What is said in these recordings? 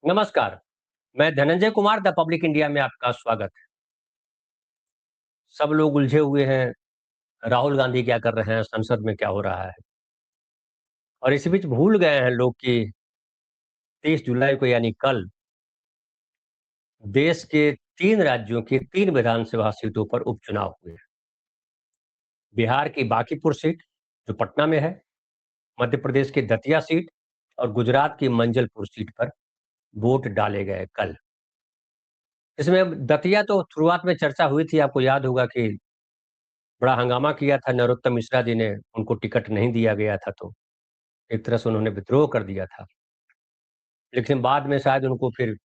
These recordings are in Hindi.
नमस्कार, मैं Dhananjay Kumar the public India में आपका स्वागत है। सब लोग उलझे हुए हैं, राहुल गांधी क्या कर रहे हैं, संसद में क्या हो रहा है और इसी बीच भूल गए हैं लोग कि 30 जुलाई को यानी कल देश के 3 राज्यों की 3 विधानसभा सीटों पर उपचुनाव हुए हैं। बिहार की बांकीपुर सीट, जो पटना में है, मध्य प्रदेश की दतिया सीट और गुजरात की मंजलपुर सीट पर वोट डाले गए कल। इसमें दतिया तो शुरुआत में चर्चा हुई थी, आपको याद होगा कि बड़ा हंगामा किया था नरोत्तम मिश्रा जी ने, उनको टिकट नहीं दिया गया था तो एक तरह से उन्होंने विद्रोह कर दिया था। लेकिन बाद में शायद उनको फिर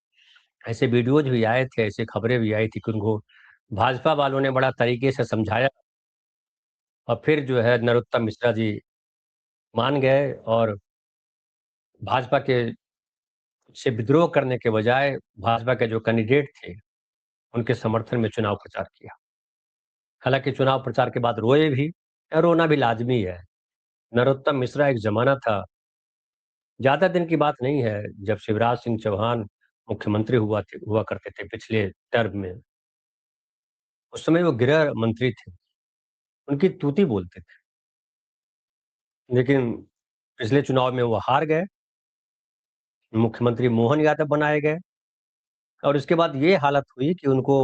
ऐसे वीडियोज़ भी आए थे, ऐसी खबरें भी आई थी कि उनको भाजपा वालों ने बड़ा तरीके से समझाया और फिर जो है नरोत्तम मिश्रा जी मान गए और भाजपा के से विद्रोह करने के बजाय भाजपा के जो कैंडिडेट थे, उनके समर्थन में चुनाव प्रचार किया। हालाँकि चुनाव प्रचार के बाद रोए भी और रोना भी लाज़मी है। नरोत्तम मिश्रा एक ज़माना था, ज़्यादा दिन की बात नहीं है, जब शिवराज सिंह चौहान मुख्यमंत्री हुआ करते थे पिछले टर्म में। उस समय वो गृह मंत्री थे, उनकी तूती बोलते थे। लेकिन पिछले चुनाव में वो हार गए, मुख्यमंत्री मोहन यादव बनाए गए और इसके बाद ये हालत हुई कि उनको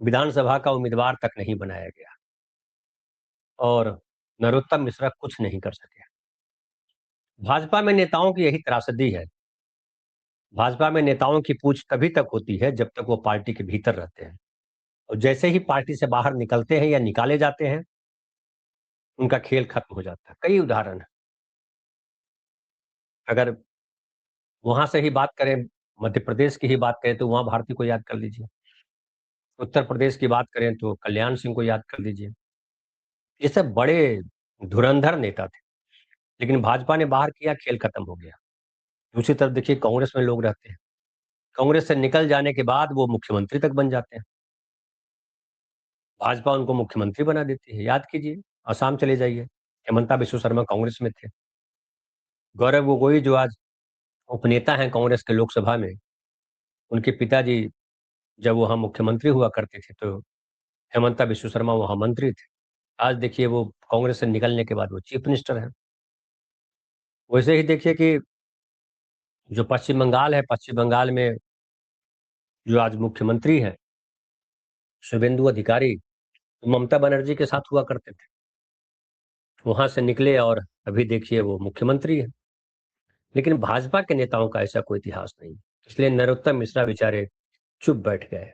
विधानसभा का उम्मीदवार तक नहीं बनाया गया और नरोत्तम मिश्रा कुछ नहीं कर सके। भाजपा में नेताओं की यही त्रासदी है। भाजपा में नेताओं की पूछ तभी तक होती है जब तक वो पार्टी के भीतर रहते हैं और जैसे ही पार्टी से बाहर निकलते हैं या निकाले जाते हैं, उनका खेल खत्म हो जाता है। कई उदाहरण हैं। अगर वहाँ से ही बात करें, मध्य प्रदेश की ही बात करें तो उमा भारती को याद कर लीजिए। उत्तर प्रदेश की बात करें तो कल्याण सिंह को याद कर लीजिए। ये सब बड़े धुरंधर नेता थे, लेकिन भाजपा ने बाहर किया, खेल खत्म हो गया। दूसरी तरफ देखिए कांग्रेस में लोग रहते हैं। कांग्रेस से निकल जाने के बाद वो मुख्यमंत्री तक बन जाते हैं। भाजपा उनको मुख्यमंत्री बना देती है। याद कीजिए, असम चले जाइए, हेमंता बिश्व शर्मा कांग्रेस में थे। गौरव गोगोई जो आज उपनेता हैं कांग्रेस के लोकसभा में, उनके पिताजी जब वहाँ मुख्यमंत्री हुआ करते थे, तो हेमंता बिश्व शर्मा वहाँ मंत्री थे। आज देखिए वो कांग्रेस से निकलने के बाद वो चीफ मिनिस्टर हैं। वैसे ही देखिए कि जो पश्चिम बंगाल है, पश्चिम बंगाल में जो आज मुख्यमंत्री हैं, शुभेंदु अधिकारी, ममता बनर्जी के साथ हुआ करते थे। वहाँ से निकले और अभी देखिए वो मुख्यमंत्री हैं। लेकिन भाजपा के नेताओं का ऐसा कोई इतिहास नहीं। इसलिए नरोत्तम मिश्रा बेचारे चुप बैठ गए।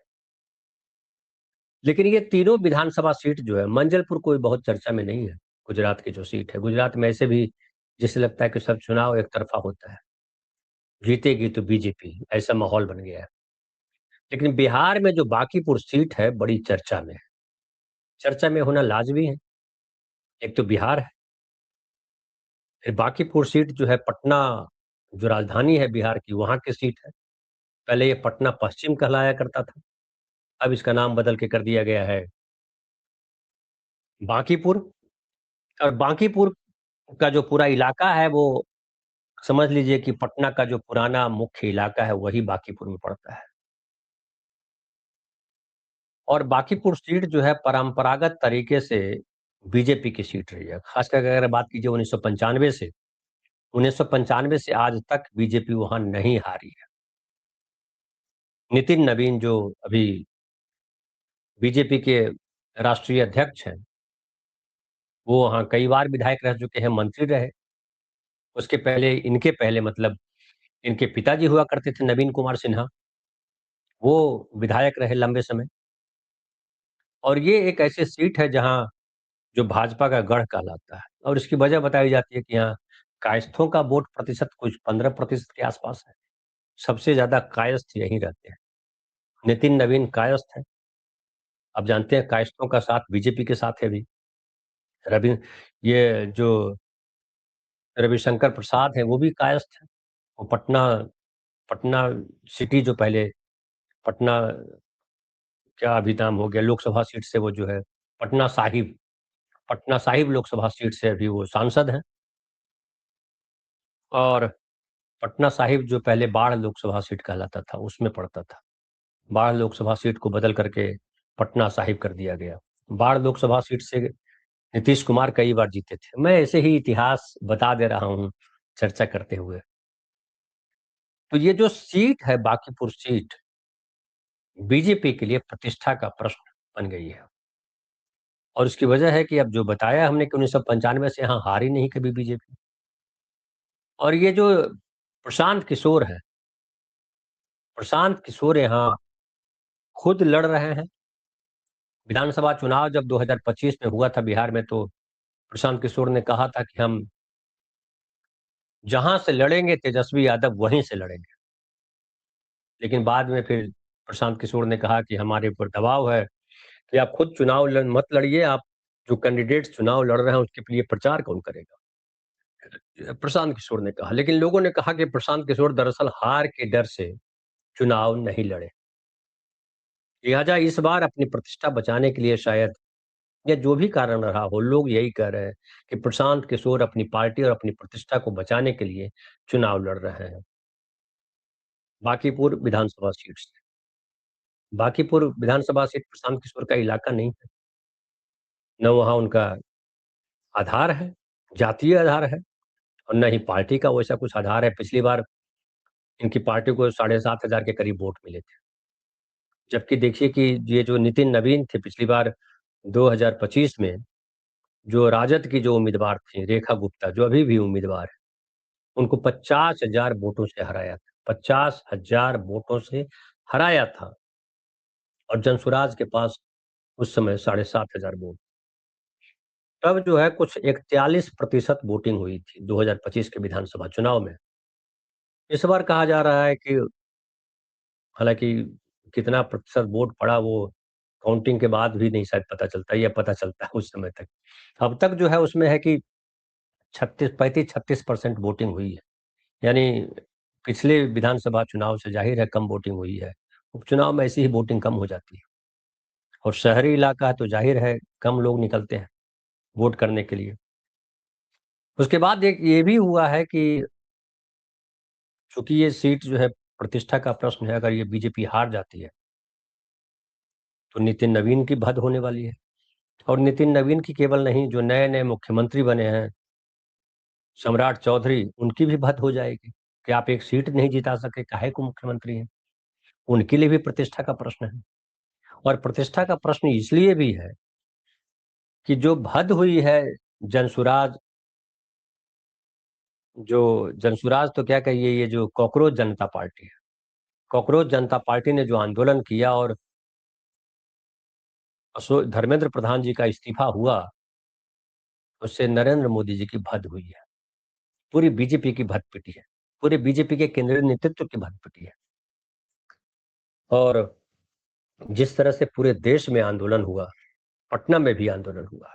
लेकिन ये तीनों विधानसभा सीट जो है, मंजलपुर कोई बहुत चर्चा में नहीं है। गुजरात की जो सीट है, गुजरात में ऐसे भी जैसे लगता है कि सब चुनाव एक तरफा होता है, जीतेगी तो बीजेपी, ऐसा माहौल बन गया है। लेकिन बिहार में जो बांकीपुर सीट है, बड़ी चर्चा में है। चर्चा में होना लाजमी है। एक तो बिहार है, फिर बांकीपुर सीट जो है पटना, जो राजधानी है बिहार की, वहाँ की सीट है। पहले ये पटना पश्चिम कहलाया करता था, अब इसका नाम बदल के कर दिया गया है बांकीपुर। और बांकीपुर का जो पूरा इलाका है, वो समझ लीजिए कि पटना का जो पुराना मुख्य इलाका है, वही बांकीपुर में पड़ता है। और बांकीपुर सीट जो है परंपरागत तरीके से बीजेपी की सीट रही है। खास करके अगर बात कीजिए 1995 से आज तक बीजेपी वहाँ नहीं हारी है। नितिन नवीन जो अभी बीजेपी के राष्ट्रीय अध्यक्ष हैं, वो वहाँ कई बार विधायक रह चुके हैं, मंत्री रहे। उसके पहले इनके पहले मतलब इनके पिताजी हुआ करते थे नवीन कुमार सिन्हा, वो विधायक रहे लंबे समय। और ये एक ऐसी सीट है जहाँ जो भाजपा का गढ़ कहलाता है और इसकी वजह बताई जाती है कि यहाँ कायस्थों का वोट प्रतिशत कुछ 15% के आसपास है। सबसे ज़्यादा कायस्थ यहीं रहते हैं। नितिन नवीन कायस्थ हैं। आप जानते हैं कायस्थों का साथ बीजेपी के साथ है अभी। रवि ये जो रविशंकर प्रसाद हैं, वो भी कायस्थ हैं। वो पटना पटना सिटी जो पहले पटना क्या अभी नाम हो गया, लोकसभा सीट से वो जो है पटना साहिब पटना साहिब लोकसभा सीट से अभी वो सांसद हैं। और पटना साहिब जो पहले बाढ़ लोकसभा सीट कहलाता था, उसमें पड़ता था। बाढ़ लोकसभा सीट को बदल करके पटना साहिब कर दिया गया। बाढ़ लोकसभा सीट से नीतीश कुमार कई बार जीते थे। मैं ऐसे ही इतिहास बता दे रहा हूँ चर्चा करते हुए। तो ये जो सीट है बांकीपुर सीट, बीजेपी के लिए प्रतिष्ठा का प्रश्न बन गई है। और उसकी वजह है कि अब जो बताया हमने कि 1995 से यहाँ हारी नहीं कभी बीजेपी। और ये जो प्रशांत किशोर है, प्रशांत किशोर यहाँ खुद लड़ रहे हैं। विधानसभा चुनाव जब 2025 में हुआ था बिहार में, तो प्रशांत किशोर ने कहा था कि हम जहां से लड़ेंगे तेजस्वी यादव वहीं से लड़ेंगे। लेकिन बाद में फिर प्रशांत किशोर ने कहा कि हमारे ऊपर दबाव है कि आप खुद चुनाव मत लड़िए, आप जो कैंडिडेट चुनाव लड़ रहे हैं उसके लिए प्रचार कौन करेगा। प्रशांत किशोर ने कहा, लेकिन लोगों ने कहा कि प्रशांत किशोर दरअसल हार के डर से चुनाव नहीं लड़े। लिहाजा इस बार अपनी प्रतिष्ठा बचाने के लिए शायद, या जो भी कारण रहा हो, लोग यही कह रहे हैं कि प्रशांत किशोर अपनी पार्टी और अपनी प्रतिष्ठा को बचाने के लिए चुनाव लड़ रहे हैं। बांकीपुर विधानसभा सीट से, बांकीपुर विधानसभा सीट प्रशांत किशोर का इलाका नहीं है। न वहाँ उनका आधार है, जातीय आधार है, और न ही पार्टी का वैसा कुछ आधार है। पिछली बार इनकी पार्टी को 7,500 के करीब वोट मिले थे। जबकि देखिए कि ये जो नितिन नवीन थे पिछली बार 2025 में, जो राजद की जो उम्मीदवार थी रेखा गुप्ता, जो अभी भी उम्मीदवार है, उनको 50,000 वोटों से हराया था। 50,000 वोटों से हराया था। और जनसुराज के पास उस समय 7,500 वोट। तब जो है कुछ 41% वोटिंग हुई थी 2025 के विधानसभा चुनाव में। इस बार कहा जा रहा है कि हालाँकि कितना प्रतिशत वोट पड़ा वो काउंटिंग के बाद भी नहीं शायद पता चलता, या पता चलता है उस समय तक। अब तक जो है उसमें है कि 35-36% वोटिंग हुई है। यानी पिछले विधानसभा चुनाव से ज़ाहिर है कम वोटिंग हुई है। उपचुनाव में ऐसी ही वोटिंग कम हो जाती है। और शहरी इलाका है तो ज़ाहिर है कम लोग निकलते हैं वोट करने के लिए। उसके बाद एक ये भी हुआ है कि चूँकि ये सीट जो है प्रतिष्ठा का प्रश्न है, अगर ये बीजेपी हार जाती है, तो नितिन नवीन की भद होने वाली है। और नितिन नवीन की केवल नहीं, जो नए-नए मुख्यमंत्री बने हैं, सम्राट चौधरी, उनकी भी भद हो जाएगी कि आप एक सीट नहीं जिता सके, काहे को मुख्यमंत्री हैं। उनके लिए भी प्रतिष्ठा का प्रश्न है। और प्रतिष्ठा का प्रश्न इसलिए भी है कि जो भद हुई है जनसुराज, जो जनसुराज तो क्या कहिए, ये जो कॉकरोच जनता पार्टी है, कॉकरोच जनता पार्टी ने जो आंदोलन किया और धर्मेंद्र प्रधान जी का इस्तीफा हुआ, उससे नरेंद्र मोदी जी की भद हुई है। पूरी बीजेपी की भद पिटी है। पूरे बीजेपी के केंद्रीय नेतृत्व की भद पिटी है। और जिस तरह से पूरे देश में आंदोलन हुआ, पटना में भी आंदोलन हुआ।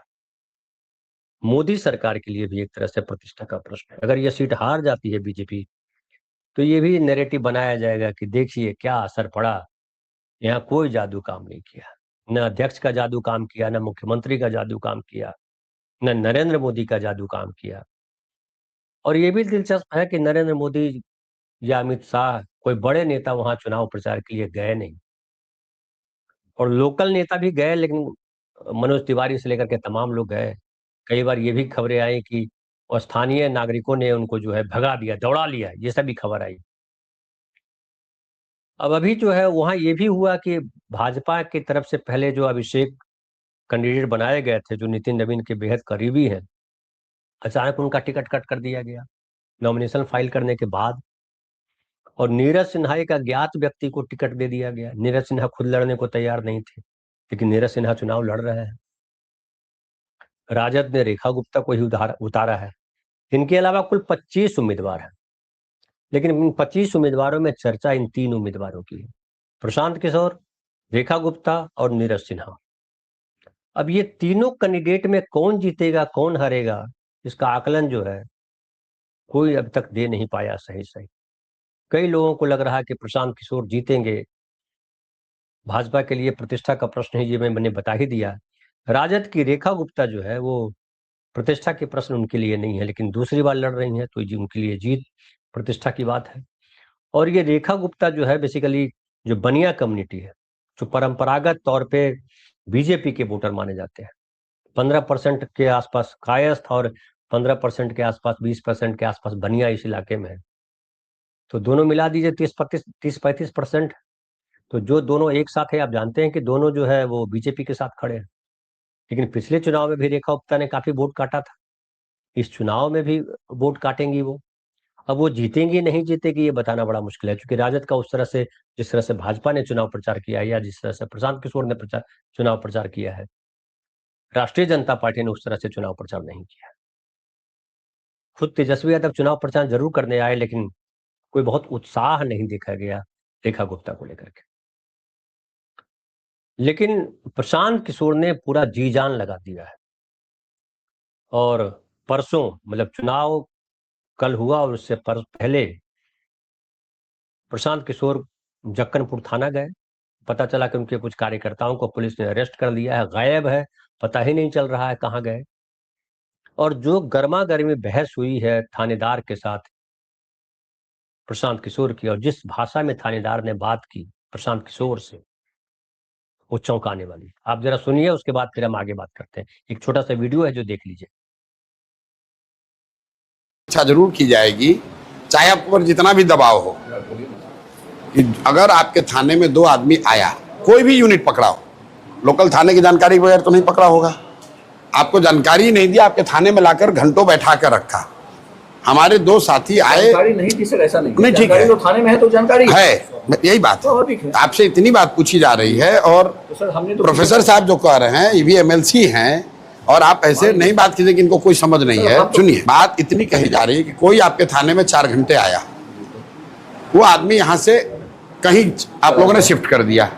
मोदी सरकार के लिए भी एक तरह से प्रतिष्ठा का प्रश्न है। अगर ये सीट हार जाती है बीजेपी, तो ये भी नैरेटिव बनाया जाएगा कि देखिए क्या असर पड़ा, यहाँ कोई जादू काम नहीं किया। न अध्यक्ष का जादू काम किया, न मुख्यमंत्री का जादू काम किया, न नरेंद्र मोदी का जादू काम किया। और ये भी दिलचस्प है कि नरेंद्र मोदी या अमित शाह, कोई बड़े नेता वहाँ चुनाव प्रचार के लिए गए नहीं। और लोकल नेता भी गए, लेकिन मनोज तिवारी से लेकर के तमाम लोग गए। कई बार ये भी खबरें आई कि स्थानीय नागरिकों ने उनको जो है भगा दिया, दौड़ा लिया, ये सब भी खबर आई। अब अभी जो है वहाँ ये भी हुआ कि भाजपा की तरफ से पहले जो अभिषेक कैंडिडेट बनाए गए थे, जो नितिन नवीन के बेहद करीबी हैं, अचानक उनका टिकट कट कर दिया गया, नॉमिनेशन फाइल करने के बाद। और नीरज सिन्हा एक अज्ञात व्यक्ति को टिकट दे दिया गया। नीरज सिन्हा खुद लड़ने को तैयार नहीं थे, लेकिन नीरज सिन्हा चुनाव लड़ रहे हैं। राजद ने रेखा गुप्ता को ही उतारा है। इनके अलावा कुल 25 उम्मीदवार हैं, लेकिन इन 25 उम्मीदवारों में चर्चा इन 3 उम्मीदवारों की है, प्रशांत किशोर, रेखा गुप्ता और नीरज सिन्हा। अब ये तीनों कैंडिडेट में कौन जीतेगा, कौन हारेगा, इसका आकलन जो है कोई अब तक दे नहीं पाया सही सही। कई लोगों को लग रहा है कि प्रशांत किशोर जीतेंगे। भाजपा के लिए प्रतिष्ठा का प्रश्न है, ये मैंने बता ही दिया। राजद की रेखा गुप्ता जो है वो प्रतिष्ठा के प्रश्न उनके लिए नहीं है, लेकिन दूसरी बार लड़ रही हैं तो जी उनके लिए जीत प्रतिष्ठा की बात है। और ये रेखा गुप्ता जो है बेसिकली जो बनिया कम्युनिटी है, जो परंपरागत तौर पे बीजेपी के वोटर माने जाते हैं, 15% के आसपास कायस्थ और 15% के आसपास 20% के आसपास बनिया इस इलाके में है। तो दोनों मिला दीजिए 30-35%। तो जो दोनों एक साथ है, आप जानते हैं कि दोनों जो है वो बीजेपी के साथ खड़े हैं। लेकिन पिछले चुनाव में भी रेखा गुप्ता ने काफी वोट काटा था, इस चुनाव में भी वोट काटेंगी वो। अब वो जीतेंगी नहीं जीतेगी ये बताना बड़ा मुश्किल है, क्योंकि राजद का उस तरह से, जिस तरह से भाजपा ने चुनाव प्रचार किया है या जिस तरह से प्रशांत किशोर ने चुनाव प्रचार किया है, राष्ट्रीय जनता पार्टी ने उस तरह से चुनाव प्रचार नहीं किया है। खुद तेजस्वी यादव चुनाव प्रचार जरूर करने आए, लेकिन कोई बहुत उत्साह नहीं देखा गया रेखा गुप्ता को लेकर के। लेकिन प्रशांत किशोर ने पूरा जी जान लगा दिया है। और परसों मतलब चुनाव कल हुआ और उससे पहले प्रशांत किशोर जक्कनपुर थाना गए। पता चला कि उनके कुछ कार्यकर्ताओं को पुलिस ने अरेस्ट कर लिया है, गायब है, पता ही नहीं चल रहा है कहाँ गए। और जो गर्मा गर्मी बहस हुई है थानेदार के साथ प्रशांत किशोर की, और जिस भाषा में थानेदार ने बात की प्रशांत किशोर से, वो चौंकाने वाली। आप जरा सुनिए, उसके बाद फिर हम आगे बात करते हैं। एक छोटा सा वीडियो है जो देख लीजिए। इच्छा जरूर की जाएगी, चाहे आपके ऊपर जितना भी दबाव हो, कि अगर आपके थाने में 2 आदमी आया, कोई भी यूनिट पकड़ा हो, लोकल थाने की जानकारी के बगैर तो नहीं पकड़ा होगा। आपको जानकारी नहीं दी, आपके थाने में लाकर घंटों बैठा कर रखा। हमारे 2 साथी आए, जानकारी नहीं थी सर, ऐसा नहीं नहीं ठीक है, तो थाने में है तो जानकारी है, यही बात है। आपसे इतनी बात पूछी जा रही है, और तो सर हमने तो प्रोफेसर साहब जो कह रहे हैं ये भी एमएलसी हैं, और आप ऐसे नहीं बात कीजिए कि इनको कोई समझ नहीं है। सुनिए, बात इतनी कही जा रही है कि कोई आपके थाने में 4 घंटे आया, वो आदमी यहाँ से कहीं आप लोगों ने शिफ्ट कर दिया।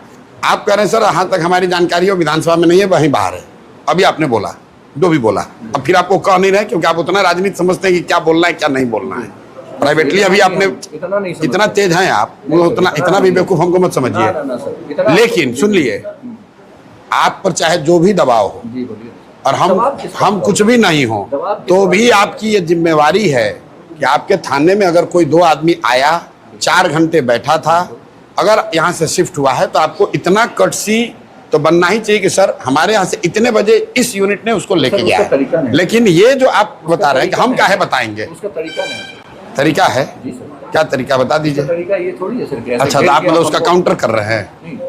आप कह रहे हैं सर यहाँ तक हमारी जानकारी हो विधानसभा में नहीं है, वहीं बाहर है। अभी आपने बोला, जो भी बोला, अब फिर आपको कह नहीं रहे, क्योंकि आप उतना राजनीति समझते हैं कि क्या बोलना है क्या नहीं बोलना है। प्राइवेटली अभी आपने इतना तेज हैं आप, इतना भी बेवकूफ हमको मत समझिए। लेकिन सुन लिए, आप पर चाहे जो भी दबाव हो, और हम कुछ भी नहीं हो, तो भी आपकी ये जिम्मेवारी है कि आपके थाने में अगर कोई 2 आदमी आया, 4 घंटे बैठा था, अगर यहाँ से शिफ्ट हुआ है, तो आपको इतना कटसी तो बनना ही चाहिए कि सर हमारे यहाँ से इतने बजे इस यूनिट ने उसको लेके गया है। लेकिन ये जो आप बता रहे हैं कि हम काहे बताएंगे, उसका तरीका नहीं, तरीका है क्या? तरीका बता दीजिए। तरीका ये थोड़ी है सर। अच्छा, तो आप मतलब उसका काउंटर कर रहे हैं?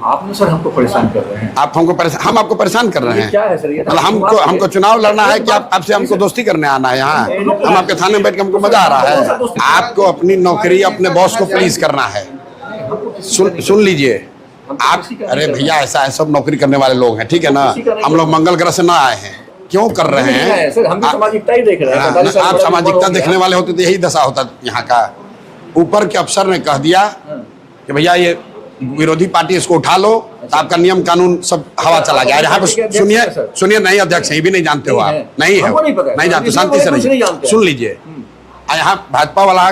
आपने सर हमको परेशान कर रहे हैं। आप हमको परेशान, हम आपको परेशान कर रहे हैं? क्या है सर ये? मतलब हमको चुनाव लड़ना है कि आपसे हमको दोस्ती करने आना है यहाँ? हम आपके थाने में बैठ के हमको मजा आ रहा है? आपको अपनी नौकरी, अपने बॉस को प्लीज करना है। सुन लीजिए आप, अरे भैया ऐसा है, सब नौकरी करने वाले लोग हैं, ठीक है ना? हम लोग मंगल ग्रह से ना आए हैं, क्यों कर रहे हैं सर? हम सामाजिकता ही देख रहे हैं। आप सामाजिकता देखने वाले होते तो यही दशा होता यहाँ का। ऊपर के अफसर ने कह दिया कि भैया ये विरोधी पार्टी, इसको उठा लो, तो आपका नियम कानून सब हवा चला गया। यहाँ पे सुनिए, नहीं अध्यक्ष, ये भी नहीं जानते हो आप, नहीं है, नहीं जानते, शांति से नहीं सुन लीजिए। यहाँ भाजपा वाला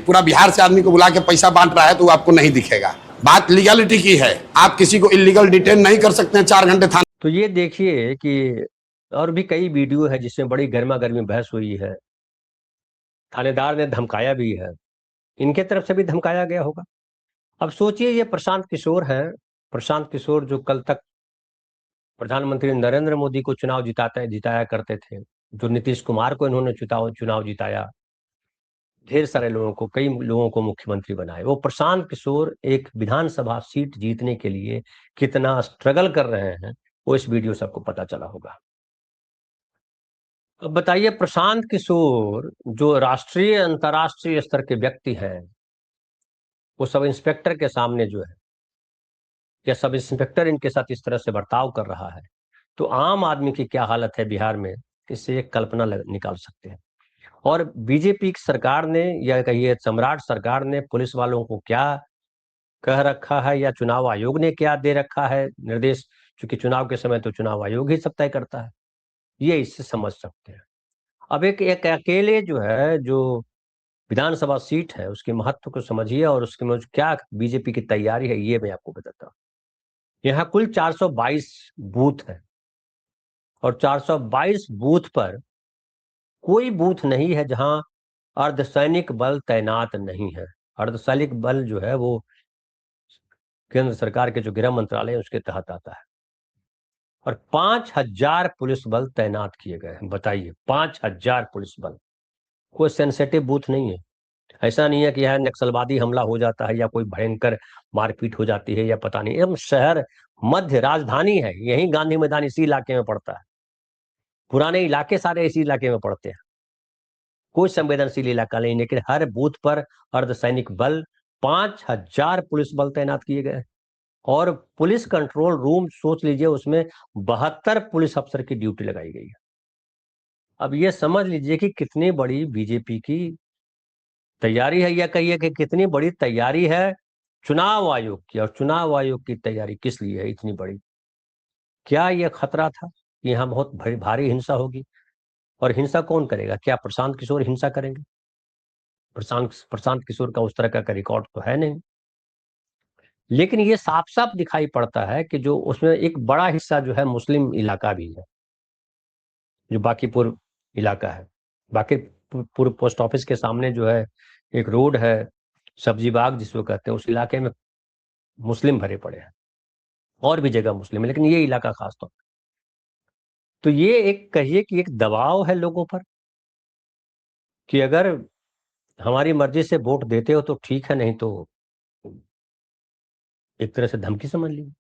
पूरा बिहार से आदमी को बुला के पैसा बांट रहा है, तो आपको नहीं दिखेगा। बात लीगलिटी की है, आप किसी को इलीगल डिटेन नहीं कर सकते हैं 4 घंटे थाने। तो ये देखिए कि और भी कई वीडियो है जिसमें बड़ी गर्मा गर्मी बहस हुई है, थानेदार ने धमकाया भी है, इनके तरफ से भी धमकाया गया होगा। अब सोचिए, ये प्रशांत किशोर हैं, प्रशांत किशोर जो कल तक प्रधानमंत्री नरेंद्र मोदी को चुनाव जिताया करते थे, जो नीतीश कुमार को इन्होंने चुनाव जिताया, ढेर सारे लोगों को, कई लोगों को मुख्यमंत्री बनाए। वो प्रशांत किशोर एक विधानसभा सीट जीतने के लिए कितना स्ट्रगल कर रहे हैं, वो इस वीडियो से आपको पता चला होगा। अब बताइए, प्रशांत किशोर जो राष्ट्रीय अंतर्राष्ट्रीय स्तर के व्यक्ति हैं, वो सब इंस्पेक्टर के सामने जो है, या सब इंस्पेक्टर इनके साथ इस तरह से बर्ताव कर रहा है, तो आम आदमी की क्या हालत है बिहार में, इससे एक कल्पना निकाल सकते हैं। और बीजेपी की सरकार ने, या कहिए सम्राट सरकार ने, पुलिस वालों को क्या कह रखा है, या चुनाव आयोग ने क्या दे रखा है निर्देश, क्योंकि चुनाव के समय तो चुनाव आयोग ही सब तय करता है, ये इससे समझ सकते हैं। अब एक अकेले जो है, जो विधानसभा सीट है, उसके महत्व को समझिए, और उसके में क्या बीजेपी की तैयारी है, ये मैं आपको बताता हूँ। यहाँ कुल 422 बूथ है, और 422 बूथ पर कोई बूथ नहीं है जहां अर्धसैनिक बल तैनात नहीं है। अर्धसैनिक बल जो है वो केंद्र सरकार के जो गृह मंत्रालय है उसके तहत आता है, और 5,000 पुलिस बल तैनात किए गए हैं। बताइए, 5,000 पुलिस बल। कोई सेंसिटिव बूथ नहीं है। ऐसा नहीं है कि यहाँ नक्सलवादी हमला हो जाता है या कोई भयंकर मारपीट हो जाती है या पता नहीं। हम शहर मध्य राजधानी है, यही गांधी मैदान इसी इलाके में पड़ता है। पुराने इलाके सारे इसी इलाके में पड़ते हैं। कोई संवेदनशील इलाका नहीं, लेकिन हर बूथ पर अर्धसैनिक बल 5,000 पुलिस बल तैनात किए गए। और पुलिस कंट्रोल रूम सोच लीजिए, उसमें 72 पुलिस अफसर की ड्यूटी लगाई गई है। अब ये समझ लीजिए कि कितनी बड़ी बीजेपी की तैयारी है, या कहिए कि कितनी बड़ी तैयारी है चुनाव आयोग की। और चुनाव आयोग की तैयारी किस लिए है इतनी बड़ी? क्या यह खतरा था कि यहाँ बहुत भारी हिंसा होगी? और हिंसा कौन करेगा? क्या प्रशांत किशोर हिंसा करेंगे? प्रशांत किशोर का उस तरह का रिकॉर्ड तो है नहीं। लेकिन ये साफ साफ दिखाई पड़ता है कि जो उसमें एक बड़ा हिस्सा जो है मुस्लिम इलाका भी है, जो बांकीपुर इलाका है। बांकीपुर पोस्ट ऑफिस के सामने जो है एक रोड है, सब्जी बाग जिसको कहते हैं, उस इलाके में मुस्लिम भरे पड़े हैं। और भी जगह मुस्लिम है, लेकिन ये इलाका खास तौर। तो ये एक कहिए कि एक दबाव है लोगों पर कि अगर हमारी मर्जी से वोट देते हो तो ठीक है, नहीं तो एक तरह से धमकी समझ लीजिए।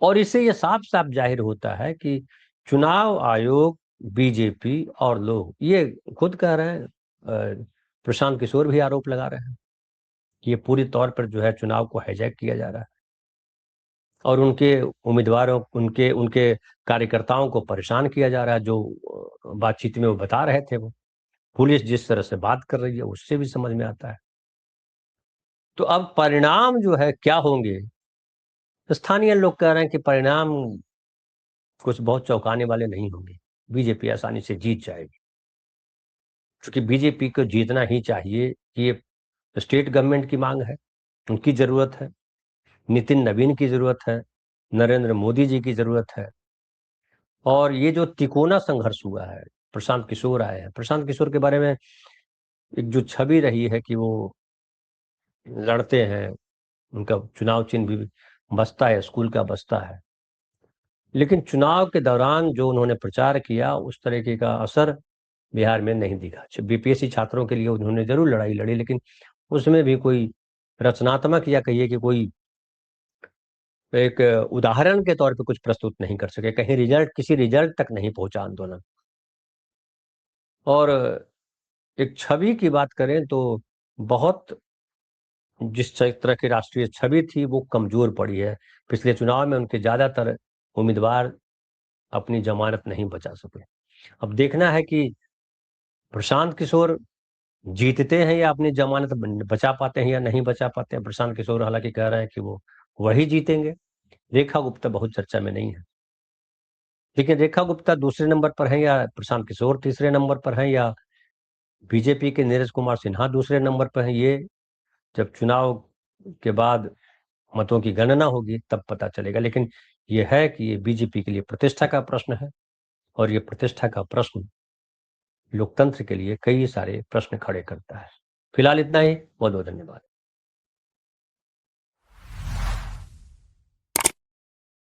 और इससे ये साफ साफ जाहिर होता है कि चुनाव आयोग, बीजेपी और लोग ये खुद कह रहे हैं, प्रशांत किशोर भी आरोप लगा रहे हैं कि ये पूरी तौर पर जो है चुनाव को हाईजैक किया जा रहा है, और उनके उम्मीदवारों, उनके उनके कार्यकर्ताओं को परेशान किया जा रहा है। जो बातचीत में वो बता रहे थे, वो पुलिस जिस तरह से बात कर रही है उससे भी समझ में आता है। तो अब परिणाम जो है क्या होंगे? स्थानीय लोग कह रहे हैं कि परिणाम कुछ बहुत चौंकाने वाले नहीं होंगे। बीजेपी आसानी से जीत जाएगी, क्योंकि बीजेपी को जीतना ही चाहिए। ये स्टेट गवर्नमेंट की मांग है, उनकी जरूरत है, नितिन नवीन की जरूरत है, नरेंद्र मोदी जी की जरूरत है। और ये जो तिकोना संघर्ष हुआ है, प्रशांत किशोर आए हैं, प्रशांत किशोर के बारे में एक जो छवि रही है कि वो लड़ते हैं, उनका चुनाव चिन्ह भी बसता है, स्कूल का बसता है। लेकिन चुनाव के दौरान जो उन्होंने प्रचार किया, उस तरीके का असर बिहार में नहीं दिखा। बीपीएससी छात्रों के लिए उन्होंने जरूर लड़ाई लड़ी, लेकिन उसमें भी कोई रचनात्मक या कहिए कि कोई एक उदाहरण के तौर पे कुछ प्रस्तुत नहीं कर सके। कहीं रिजल्ट, किसी रिजल्ट तक नहीं पहुंचा आंदोलन। और एक छवि की बात करें तो बहुत, जिस तरह की राष्ट्रीय छवि थी वो कमजोर पड़ी है। पिछले चुनाव में उनके ज्यादातर उम्मीदवार अपनी जमानत नहीं बचा सके। अब देखना है कि प्रशांत किशोर जीतते हैं या अपनी जमानत बचा पाते हैं या नहीं बचा पाते हैं। प्रशांत किशोर हालांकि कह रहे हैं कि वो वही जीतेंगे। रेखा गुप्ता बहुत चर्चा में नहीं है, लेकिन रेखा गुप्ता दूसरे नंबर पर है या प्रशांत किशोर तीसरे नंबर पर है या बीजेपी के नीरज कुमार सिन्हा दूसरे नंबर पर है, ये जब चुनाव के बाद मतों की गणना होगी तब पता चलेगा। लेकिन ये है कि ये बीजेपी के लिए प्रतिष्ठा का प्रश्न है, और ये प्रतिष्ठा का प्रश्न लोकतंत्र के लिए कई सारे प्रश्न खड़े करता है। फिलहाल इतना ही। बहुत बहुत धन्यवाद।